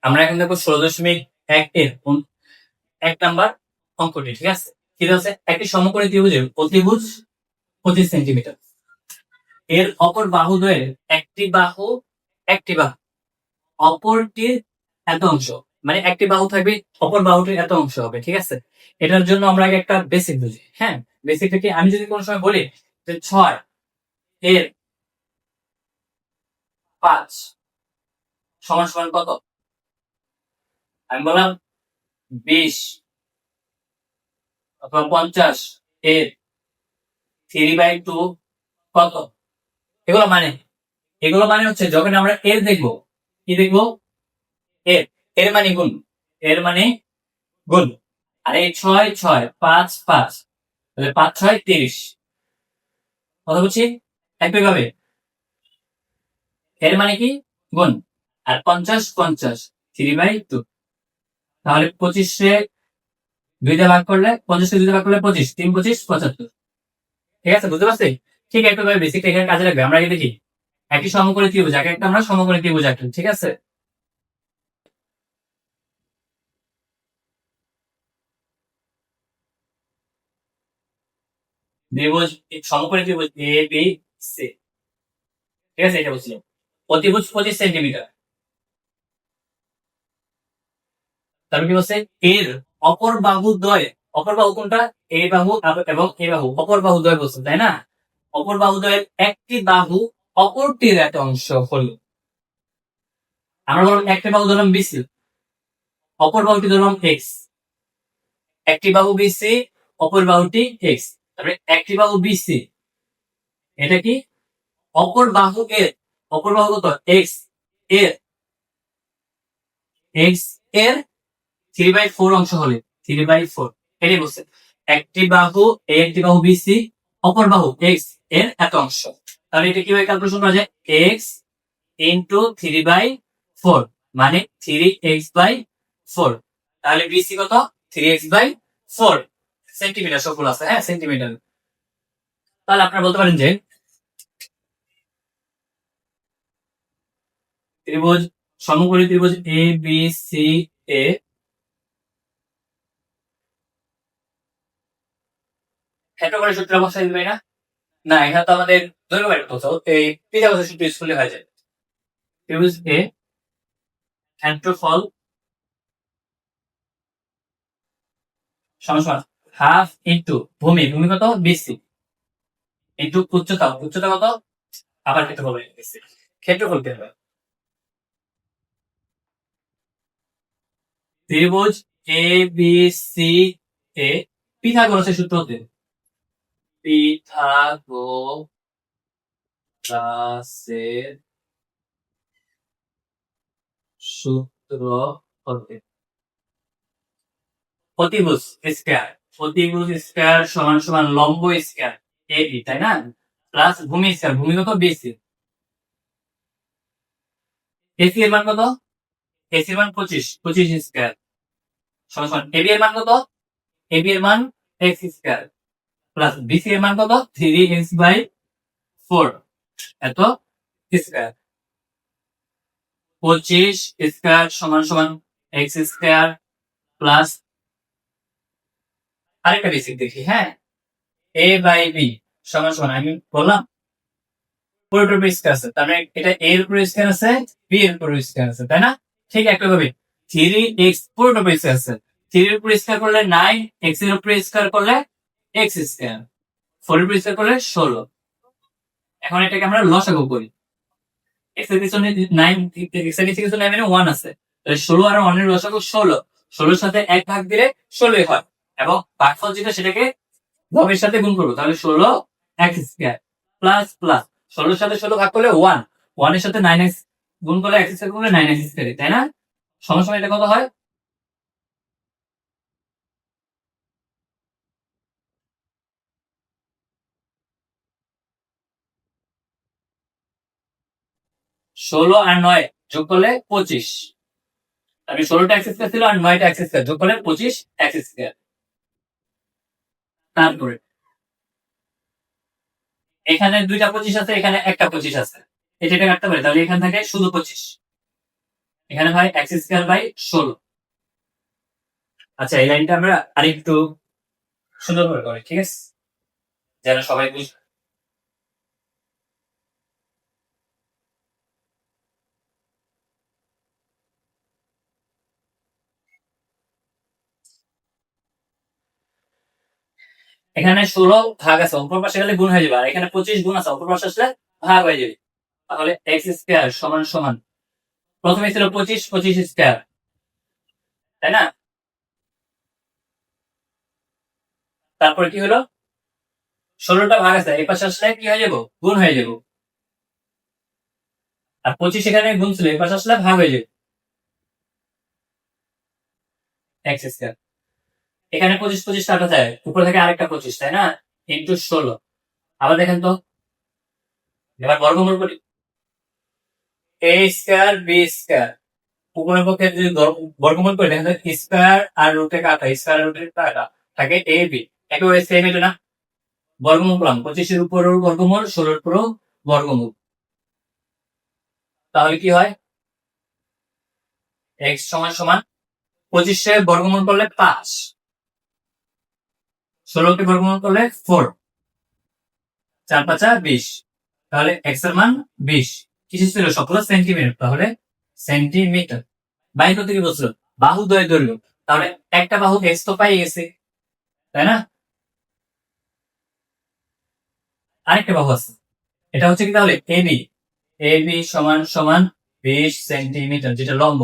আমরা এখন দেখবো 16.1 এর 1 নাম্বার অঙ্কটি। ঠিক আছে, কি হচ্ছে? একটি সমকোণী ত্রিভুজের অতিভুজ 25 সেন্টিমিটার, এর অপর বাহুদ্বয়ের একটি বাহু অপরটির এত অংশ, মানে একটি বাহু থাকবে, অপর বাহুটির এত অংশ হবে। ঠিক আছে, এটার জন্য আমরা আগে একটা বেসিক বুঝি। হ্যাঁ, বেসিকটা কি? আমি যদি কোনো সময় বলি যে 6 এর 5 সমান সমান কত, আমি বললাম 20 অথবা 50 এর 3/2 কত? এগুলো মানে এগুলো মানে হচ্ছে যখন আমরা এর দেখবো, কি দেখবো? এর এর মানে গুণ, এর মানে গুণ। আর এই 6 6 5 5, তাহলে 5 6 30। কথা বলছি একইভাবে, এর মানে কি? গুণ। আর 50 50, 3/2, তাহলে 25 2 দিয়ে ভাগ করলে, 50 2 দিয়ে ভাগ করলে 25, 3 25 75। ঠিক আছে, বুঝতে পারছি? ঠিক একইভাবে বেসিকটা এখানে কাজে লাগবে। আমরা আগে দেখি একটি সমকোণী ত্রিভুজ, আগে একটা আমরা সমকোণী ত্রিভুজ আঁকি। ঠিক আছে, ত্রিভুজ, সমকোণী ত্রিভুজ এ বি সি। ঠিক আছে, এটা বুঝলাম। অতিভুজ 25 সেন্টিমিটার, তারপর কি বলছে? এর অপর বাহু দ্বয়, অপর বাহু কোনটা? এই বাহু এবং এই বাহু, অপর বাহু দ্বয় বলছে, তাই না? অপর বাহু দ্বয়ের একটি বাহু অপরটির একটা অংশ হলো। আমরা বললাম একটা বাহু ধরলাম বিসি, অপর বাহুটি ধরলাম এক্স। একটি বাহু বিসি, অপর বাহুটি এক্স। তারপরে একটি বাহু বিসি, এটা কি? অপর বাহু এর, অপর বাহু কত? এক্স এর, এক্স এর 3/4 অংশ হলে, 3/4, এটাই বলছে। একটি বাহু, এই একটি বাহু বিসি, অপর বাহু এক্স এর এত অংশ। তাহলে এটা কিভাবে ক্যালকুলেশন করা যায়? এক্স ইন্টু 3/4, মানে 3x/4। তাহলে বিসি কত? 3x/4 সেন্টিমিটার, সবগুলো আছে, হ্যাঁ সেন্টিমিটার। তাহলে আপনারা বলতে পারেন যে ত্রিভুজ, সমকোণী ত্রিভুজ এ বি সি এ, হেক্টোগোনাল সূত্র বসাই দিবে না? না, এখানে তো আমাদের দৈর্ঘ্য বের করতে হবে, এই পিথাগোরাসের সূত্র ইউজ করলে হয়ে যায়। ত্রিভুজ এ ক্ষেত্রফল সমান সমান হাফ ইন্টু ভূমি, ভূমি কত? বিসি, ইন্টু উচ্চতা, উচ্চতা কত? আবার ক্ষেত্রফল হয়ে গেছে, ক্ষেত্রফল কি হবে? ত্রিভুজ এ বি সি এ পিথাগোরাসের সূত্র হতে, পিথাগোরাসের সূত্র হতে অতিভুজ স্কয়ার, অতিভুজ স্কয়ার সমান সমান লম্ব স্কয়ার এ বি, তাই না? প্লাস ভূমি স্কয়ার, ভূমি কত? বিসি। এসি এর মান কত? এসি এর মান 25, 25 স্কয়ার সমান সমান এবি এর মান কত? এবি এর মান এক্স স্কয়ার প্লাস বিসি এর মান কত? 3x/4 এত স্কয়ার। 25 স্কয়ার সমান সমান এক্স স্কয়ার প্লাস, আরেকটা বেসিক দেখি, হ্যাঁ, এ বাই বি সমান সমান, আমি বললাম পুরোটার উপর স্কয়ার আছে, তার মানে এটা এ এর উপর স্কয়ার আছে, বি এর উপর স্কয়ার আছে, তাই না? ঠিক একইভাবে 3x পুরোটার উপর স্কয়ার আছে, 3 এর উপর স্কয়ার করলে 9, এক্স এর উপর স্কয়ার করলে এক্স স্কয়ার, 4 এর উপর স্কয়ার করলে 16। এখন এটাকে আমরা লসাগু করি। এক্স এর পিছনে 9, এক্স এর নিচে কিছু 9 মানে 1 আছে, তাহলে 16 আর 1 এর লসাগু 16, 16 এর সাথে 1 ভাগ দিলে 16 হয়, এবং ভাগফল যেটা সেটাকে লবের সাথে গুণ করবো, তাহলে 16 এক্স স্কয়ার প্লাস প্লাস 16 এর সাথে 16 ভাগ করলে 1, 1 এর সাথে 9x গুণ করলে এক্স স্কয়ার করলে 9x স্কয়ার, তাই না? সমান সমান এটা কত হয়? 16 আর 9 যোগ করলে 25, আমি 16টা এক্স স্কয়ার ছিল আর 9টা এক্স স্কয়ার যোগ করলে 25 এক্স স্কয়ার। তারপরে এখানে 2টা 25 আছে, এখানে একটা 25 আছে, এটা কাটতে পারে, তাহলে এখান থেকে শুধু 25। এখানে হয় এক্স স্কয়ার বাই 16। আচ্ছা, এই লাইনটা আমরা আরেকটু সুন্দর করে করি, ঠিক আছে, যেন সবাই বুঝে। এখানে 16 ভাগ আছে, অপর পাশে গেলে গুণ হয়ে যাবে, আর এখানে 25 গুণ আছে, অপর পাশে আসলে ভাগ হয়ে যাবে। তাহলে এক্স স্কয়ার সমান সমান, প্রথমে ছিল 25, 25 স্কয়ার, তাই না? তারপরে কি হলো, 16টা ভাগ আছে, এই পাশে আসলে কি হয়ে যাবো, গুণ হয়ে যাবো। আর 25 এখানে গুণ ছিল, এই পাশে আসলে ভাগ হয়ে যাবে, এক্স স্কয়ার। এখানে 25 25 কাটা যায়, উপরে থেকে আরেকটা 25, তাই না, ইন্টু 16। আবার দেখেন তো, এবার বর্গমূল করি, এ স্কয়ার বি স্কয়ার, উপরের পক্ষে যদি বর্গমূল করে দেখেন স্কয়ার আর রুটে কাটা, স্কয়ার রুটে কাটা থাকে এ বি, একেবারে সেম এটা না। বর্গমূল করলাম, 25-এর উপরেও বর্গমূল, 16-এর উপরেও বর্গমূল, তাহলে কি হয়, এক্স সমান সমান 25-এ বর্গমূল করলে 5, 16কে বর্গমূল করলে 4, 4 5 20, তাহলে এক্স এর মান 20। কিছু ছিল 17 সেন্টিমিটার, তাহলে সেন্টিমিটার। বাই কত কি বলছিল, বাহু দ্বয় দৈর্ঘ্য, তাহলে একটা বাহু এক্স তো পাই গেছে, তাই না, আরেকটা বাহু আছে, এটা হচ্ছে কি তাহলে এবি, এবি সমান সমান 20 সেন্টিমিটার, যেটা লম্ব।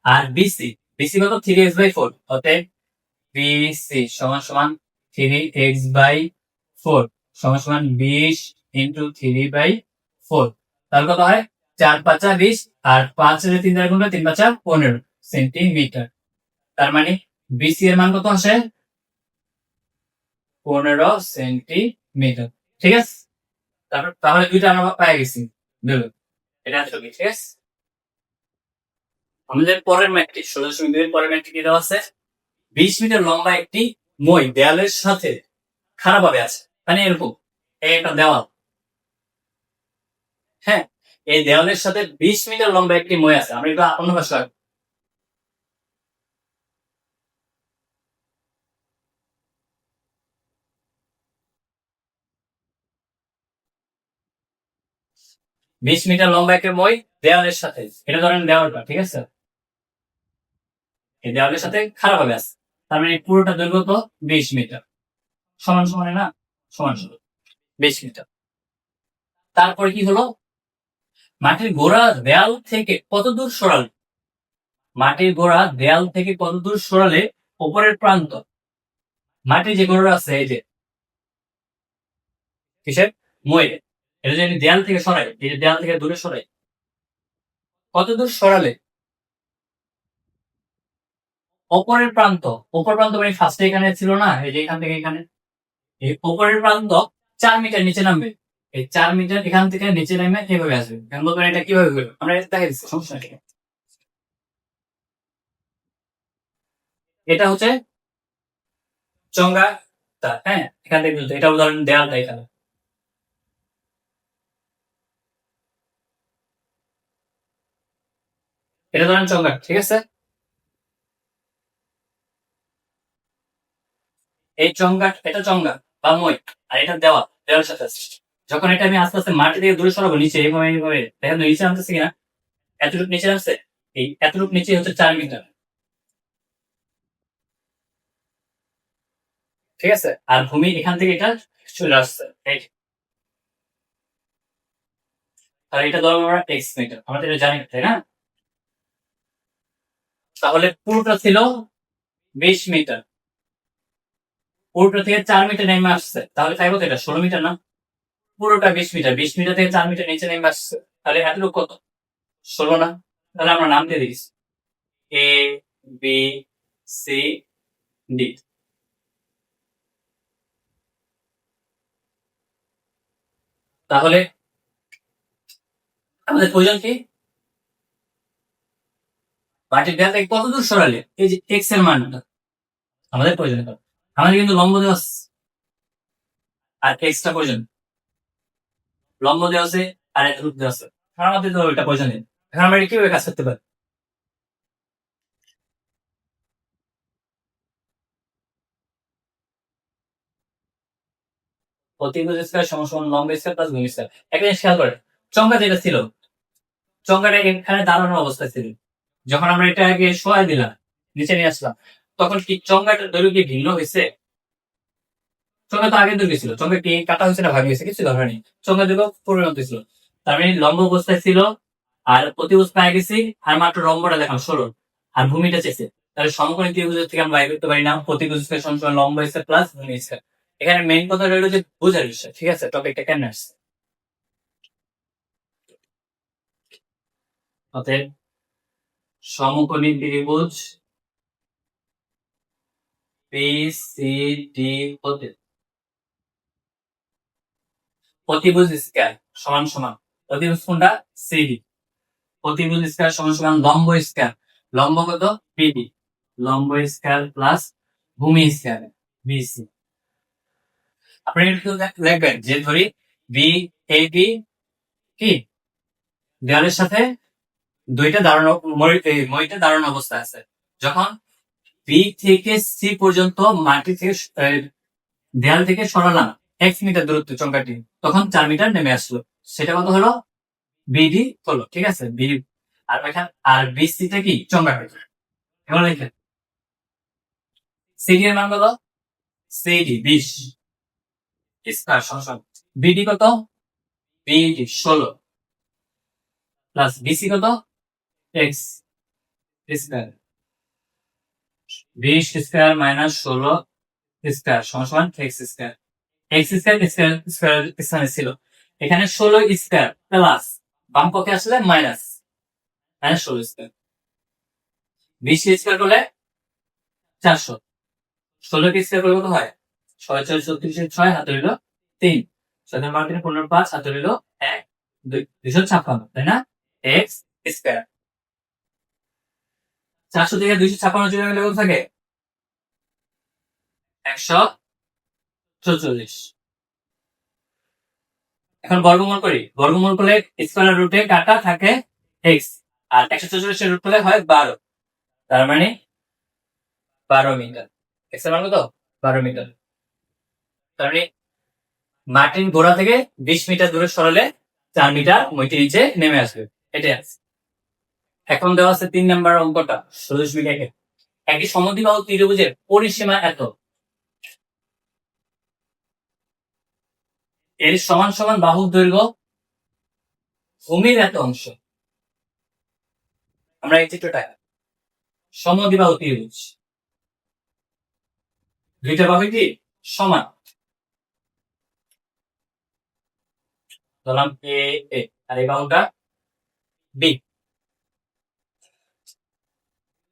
আর বিসি, বিসি কত, 3x/4, অতএব বিসি সমান সমান 3x/4 সমান সমান 20 ইন্টু 3/4, তাহলে কত হয়, 4 5 20, আর 5 এর 3 দ্বারা গুণ করে 3 5 15 সেন্টিমিটার। তার মানে বিসি এর মান কত আসে, 15 সেন্টিমিটার, ঠিক আছে। তারপর তাহলে দুইটা আমরা পেয়ে গেছি, দেখুন এটা আসলে কি, ঠিক আছে। আমাদের পরের ম্যাথটি 16.2 পরের ম্যাথটি কি দেওয়া আছে, 20 মিটার লম্বা একটি মই দেয়ালের সাথে খারাপ ভাবে আছে, মানে এরকম, এই একটা দেওয়াল, হ্যাঁ, এই দেওয়ালের সাথে 20 মিটার লম্বা একটি মই আছে, আমরা এটা অন্য ভাষায় 20 মিটার লম্বা একটা মই দেওয়ালের সাথে, এটা ধরেন দেওয়ালটা, ঠিক আছে, এই দেওয়ালের সাথে খারাপ ভাবে আছে, তার মানে পুরোটা দৈর্ঘ্য তো 20 মিটার, সমান সমানে না, সমান সমান 20 মিটার। তারপরে কি হলো, মাটির গোড়া দেয়াল থেকে কত দূর সরালে, মাটির গোড়া দেয়াল থেকে কত দূর সরালে উপরের প্রান্ত, মাটির যে গোড়া আছে, এই যে কিসের, মই, এটা যদি দেয়াল থেকে সরাই, এই যে দেয়াল থেকে দূরে সরাই, কত দূর সরালে অপরের প্রান্ত, অপর প্রান্ত মানে ফার্স্টে এখানে ছিল না, এই যে এখান থেকে এখানে, এই অপরের প্রান্ত 4 মিটার নিচে নামবে, এই 4 মিটার এখান থেকে নিচে নেমে এভাবে আসবে। এখন বলবেন এটা কিভাবে হলো, আমরা এটা দেখে দিচ্ছি, সমস্যা নেই। এটা হচ্ছে চঙ্গাটা, হ্যাঁ, এখান থেকে বুঝতে, এটা উদাহরণ দেয়ালটা এখানে, এটা ধরেন চঙ্গাট, ঠিক আছে, এই চঙ্গাট, এটা চঙ্গাট বা মই, আর এটা দেওয়াল, দেওয়ালের সাথে আছে। যখন এটা আমি আস্তে আস্তে মাটি থেকে দূরে সরাবো নিচে, এইভাবে এইভাবে দেখেন নিচে নামতেছে কিনা, এতটুকু নিচে নামছে, এই এতটুকু নিচে হচ্ছে 4 মিটার, ঠিক আছে, আর ভূমি এখান থেকে এটা চলে আসছে, এই যে। আর এটা ধরো আমরা এক্স মিটার, আমরা তো এটা জানি, তাই না, তাহলে পুরোটা ছিল 20 মিটার, পুরোটা থেকে 4 মিটার নেমে আসছে, তাহলে তাই বলতে এটা 16 মিটার না, পুরোটা 20 মিটার, 20 মিটার থেকে 4 মিটার নিচে নেমে আসছে, তাহলে এতটুকু কত, 16 না, তাহলে আমরা নাম দিয়ে দিচ্ছি এ বি সি ডি। তাহলে আমাদের প্রয়োজন কি, মাটির দেয়াল থেকে কত দূর সরালে এই যে এক্স এর মানটা আমাদের প্রয়োজন, আমাদের কিন্তু লম্ব দেওয়া আছে, আর এক্সটা প্রয়োজন, লম্ব দেওয়া আছে আর এত রূপ দেওয়া আছে, আমাদের তো ওইটা প্রয়োজন নেই। এখন আমরা কিভাবে কাজ করতে পারি, অতিভুজ স্কয়ার সমান সমান লম্ব স্কয়ার প্লাস ভূমি স্কয়ার। একটা জিনিস খেয়াল করেন, চঙ্গা যেটা ছিল, চঙ্গাটা এখানে দাঁড়ানো অবস্থায় ছিল। যখন আমরা এটা আগে শোয়াই দিলাম, নিচে নিয়ে আসলাম, তখন কি চঙ্গাটার দৈর্ঘ্য কি ভিন্ন হয়েছে? চঙ্গা তো আগের দৈর্ঘ্য ছিল, চঙ্গা কি কাটা হয়েছে না ভাগ হয়েছে? কিছু দরকার নেই, চঙ্গা দৈর্ঘ্য পরিণত ছিল। তার মানে লম্ব অবস্থায় ছিল, আর অতিভুজ পায়ে গেছি, আর মাত্র লম্বটা দেখাম 16, আর ভূমিটা চেয়েছে। তাহলে সমকোণী ত্রিভুজের থেকে আমরা বাই করতে পারি না অতিভুজ স্কয়ার সমান সমান লম্ব স্কয়ার প্লাস ভূমি স্কয়ার। এখানে মেইন কথা রইল যে বোঝার বিষয়, ঠিক আছে? টপিকটা কেন আসছে? অতএব সমকোণী ত্রিভুজ PCD হতে অতিভুজ স্কয়ার সমান সমান, অতিভুজ কোনটা? সিডি। অতিভুজ স্কয়ার সমান সমান লম্ব স্কয়ার, লম্ব কত? বিডি, লম্ব স্কয়ার প্লাস ভূমি স্কয়ার বিসি। আপনি একটু লিখবেন যে ধরি বি এ বি কি দেওয়ালের সাথে দুইটা দাঁড়ানো মইটা দাঁড়ানো অবস্থা আছে। যখন বি থেকে সি পর্যন্ত মাটি থেকে দেয়াল থেকে সরালাম 1 মিটার দূরত্ব চঙ্কাটি, তখন 4 মিটার নেমে আসলো। সেটা কত হলো? বিডি হলো, ঠিক আছে? বিডি। আর এখানে আর বিসিটা কি? চঙ্কাটি। এবার দেখেন সিডি এর মান কত? সিডি 20 স্কয়ার সমান বিডি কত? বিডি 16 প্লাস বিসি কত? X square, 20 square minus 16 square সমান সমান x square. X square square স্থানে ছিল, এখানে 16 স্কয়ার প্লাস বাম পক্ষে আসলে মাইনাস 16 স্কয়ার, 20 স্কয়ার করলে 400, 16 কে স্কয়ার করলে কত হয়? 6 4 36 6 হাতে রইল 3, 7 12 3 15 5 হাতে রইল 1 256, তাই না? X square. 400 থেকে 256 চলে গেলে কত থাকে? 144। এখন বর্গমূল করি, বর্গমূল করলে স্কয়ার রুটে কাটা থাকে এক্স, আর 144 রুট করলে হয় 12, তার মানে 12 মিটার। এক্স এর মান কত? 12 মিটার। তার মানে মার্টিন গোড়া থেকে 20 মিটার দূরে সরালে 4 মিটার মইটি নিচে নেমে আসবে। এটাই আছে। এখন দেওয়া আছে 3 নাম্বার অঙ্কটা 16 একটি সমদ্বিবাহু ত্রিভুজের পরিসীমা এত, এর সমান সমান বাহুর দৈর্ঘ্য ভূমির এত অংশ। আমরা এই চিত্রটা সমদ্বিবাহু ত্রিভুজ, দুইটা বাহু কি সমান, ধরলাম এ এ, আর এই বাহুটা বি।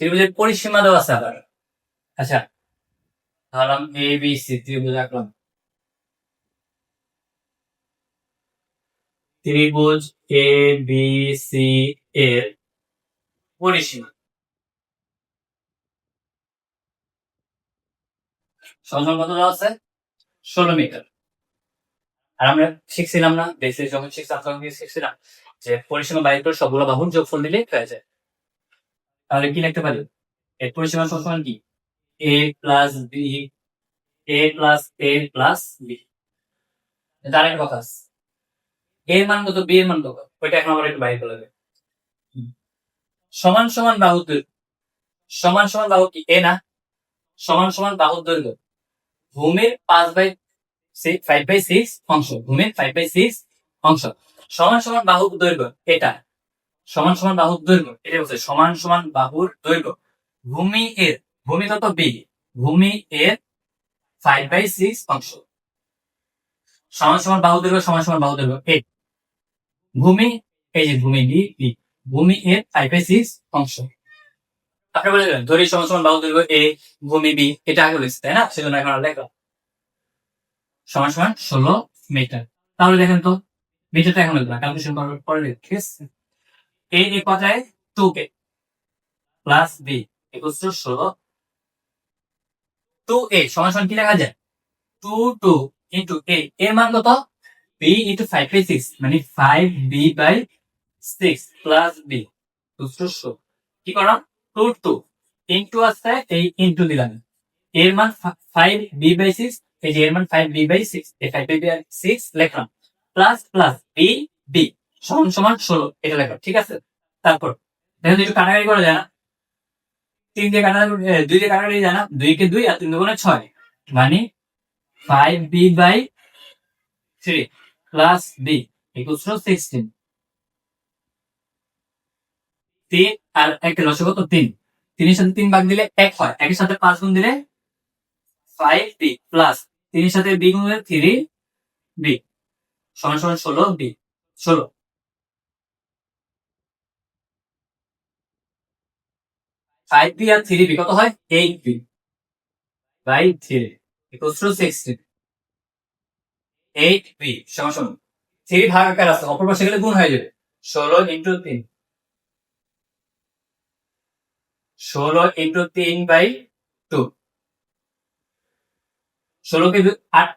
ত্রিভুজের পরিসীমা দেওয়া আছে আবার। আচ্ছা, ধরলাম এ বি সি ত্রিভুজ আঁকলাম। ত্রিভুজ এ বি সি এর পরিসীমা সমান কত দেওয়া আছে? 16 মিটার। আর আমরা শিখছিলাম না, বেসিক যখন শিখছিলাম যে পরিসীমা বাইর করে সবগুলো বাহুর যোগফল দিলে হয়ে যায়। তাহলে কি লিখতে পারি? এর পরিসীমা সমান কি? এ প্লাস বি, এ প্লাস এ প্লাস বি। আরেকটা কথা আছে, এর মান কত, বি এর মান কত, ওইটা এখন আবার একটু বাইর করে দেবে। সমান সমান বাহুর দৈর্ঘ্য, সমান সমান বাহু কি এ না? সমান সমান বাহুর দৈর্ঘ্য ভূমির 5/6 অংশ, ভূমির 5/6 অংশ সমান সমান বাহুর দৈর্ঘ্য এটা, সমান সমান বাহুর দৈর্ঘ্য এটা বলছে, সমান সমান বাহুর দৈর্ঘ্য ভূমি এর, ভূমি কত? বি, ভূমি এর 5/6 অংশ সমান সমান বাহু দৈর্ঘ্য, সমান সমান বাহু দৈর্ঘ্য এ, ভূমি, এই যে ভূমি বি বি, ভূমি এর 5/6 অংশ। আপনি বলে দেবেন ধরি সমান সমান বাহু দৈর্ঘ্য এ, ভূমি বি, এটা আগে বলেছে তাই না? সেজন্য এখন আর লেখা সমান সমান 16 মিটার। তাহলে দেখেন তো মিটারটা এখন লিখলাম, ক্যালকুলেশন করার পরে, ঠিক আছে? এ এ কথায় 2k plus B equals to 16, 2a সমান সমান কি লেখা যায়? 2 ইন্টু a, এর মান কত? b ইন্টু 5/6 মানে 5b/6 plus b equals to কি করলাম? 2 ইন্টু আছে, এই ইন্টু দিলাম, এর মান 5b/6 এই যে এর মান 5b/6, এই 5b/6 লিখলাম, প্লাস প্লাস b সমান সমান 16, এটা লেখা ঠিক আছে। তারপর দেখো একটু কাটাকাটি করা যায় না, 3 দিয়ে কাটাকাটি 2 দিয়ে কাটাকাটি যায় না, 2 কে 2 আর 3 দুগুণে 6, মানে 5b/3 plus b equals to 16। 3 আর 1 লসাগু কত 3, 3 এর সাথে 3 ভাগ দিলে 1 হয়, 1 এর সাথে 5 গুণ দিলে 5b প্লাস 3 এর সাথে b গুণ দিলে 3b সমান সমান 16b, 16 5b আর 3b কত হয় 8b/3 ইকুয়ালস টু 16। 8b সমান সমান 3 ভাগ আকার আছে, অপর পাশে গেলে গুণ হয়ে যাবে, 16 ইন্টু 3, 16 ইন্টু 3/2, 16 কে 8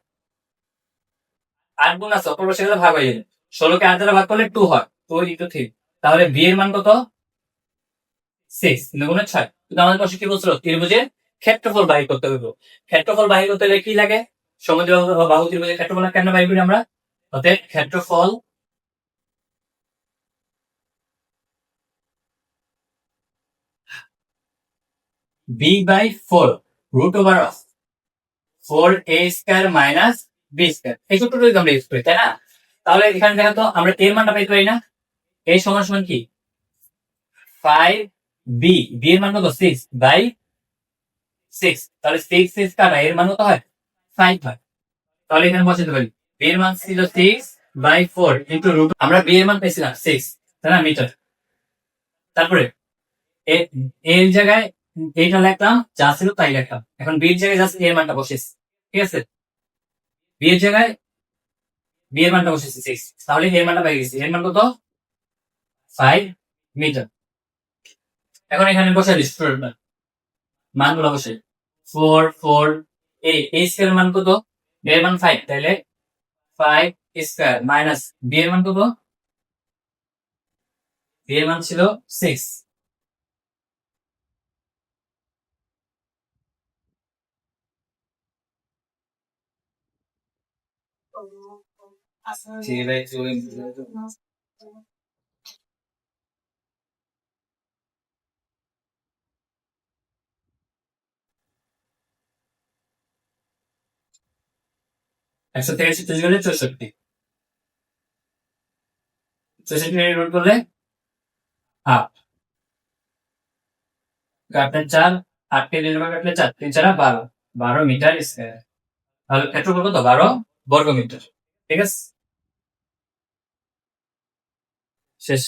8 গুণ আছে, অপর পাশে গেলে ভাগ হয়ে যাবে, 16 কে 8 দ্বারা ভাগ করলে 2 হয়, 2 ইন্টু 3, তাহলে b এর মান কত 6 গুণে 6। কিন্তু আমাদের পাশে কি বলছিল ত্রিভুজের ক্ষেত্রফল বাহির করতে হবে, ক্ষেত্রফল বাহির করতে হলে কি লাগে, সমদ্বিবাহু বাহু ত্রিভুজের ক্ষেত্রফল কেন বাহির করি আমরা, অতএব ক্ষেত্রফল b/4 root over of 4a² minus b², এই সূত্রটা যদি আমরা ইউজ করি তাই না, তাহলে এখানে দেখো তো আমরা এর মানটা পাইতে পারি না, a সমান সমান কি 5b, b এর মান কত 6/6, তাহলে 6 কাটা এর মান কত হয় 5 হয়, তাহলে এখানে বসাতে পারি b এর মান ছিল 6/4 ইন্টু রুট, আমরা b এর মান পেয়েছিলাম 6 তাই না মিটার, তারপরে এর জায়গায় এইটা লিখলাম যা ছিল তাই লিখলাম, এখন b এর জায়গায় জাস্ট এর মানটা বসেছি, ঠিক আছে, b এর জায়গায় b এর মানটা বসেছি 6, তাহলে এর মানটা পেয়ে গেছি, এর মান কত 5 মিটার। এখন এখানে বসাই দিচ্ছি স্টুডেন্ট মানগুলো বসে 4 4 a স্কয়ার মান কত, b এর মান 5, তাহলে 5 স্কয়ার মাইনাস b এর মান কত, b এর মান ছিল 6, একশো থেকে 36 গেলে 64, 64 রুট করলে 8 কাটলে 4, 8 কে 2 ভাগে কাটলে 4, 3 4 12, 12 মিটার স্কয়ার, তাহলে ক্ষেত্রফল কত 12 বর্গ মিটার, ঠিক আছে শেষ।